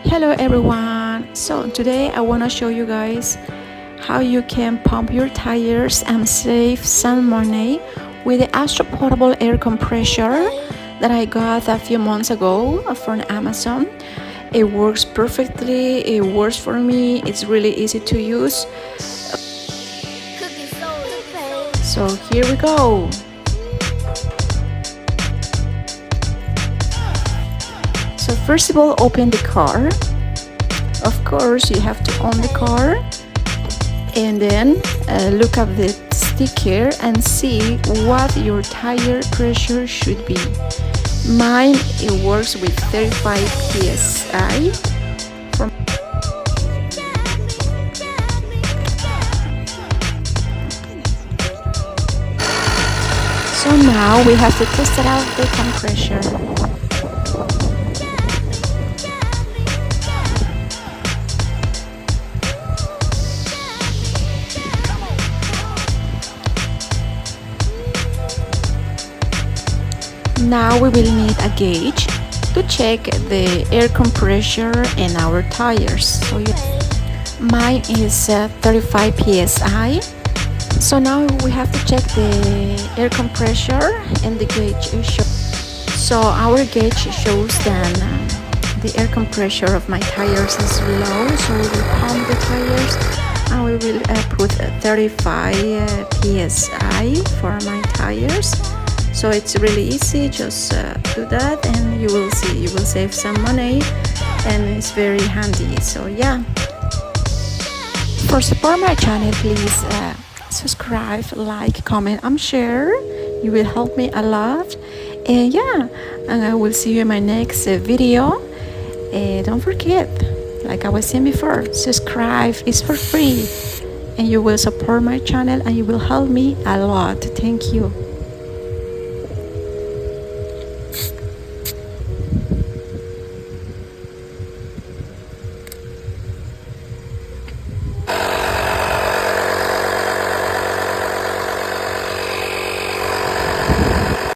Hello everyone, so today I want to show you guys how you can pump your tires and save some money with the Astro Portable Air Compressor that I got a few months ago from Amazon. It works perfectly, it works for me, it's really easy to use. So here we go. So first of all, open the car. Of course, you have to own the car, and then look up the sticker and see what your tire pressure should be. Mine, it works with 35 psi. So now we have to test it out the compressor. Now we will need a gauge to check the air compressor in our tires. So mine is 35 psi. So now we have to check the air compressor and the gauge shows. So our gauge shows that the air compressor of my tires is low. So we will pump the tires and we will put 35 psi for my tires. So it's really easy, just do that and you will see, you will save some money and it's very handy. So yeah, for support my channel, please subscribe, like, comment and share. You will help me a lot. And yeah, and I will see you in my next video. Don't forget, like I was saying before, subscribe is for free and you will support my channel and you will help me a lot. Thank you.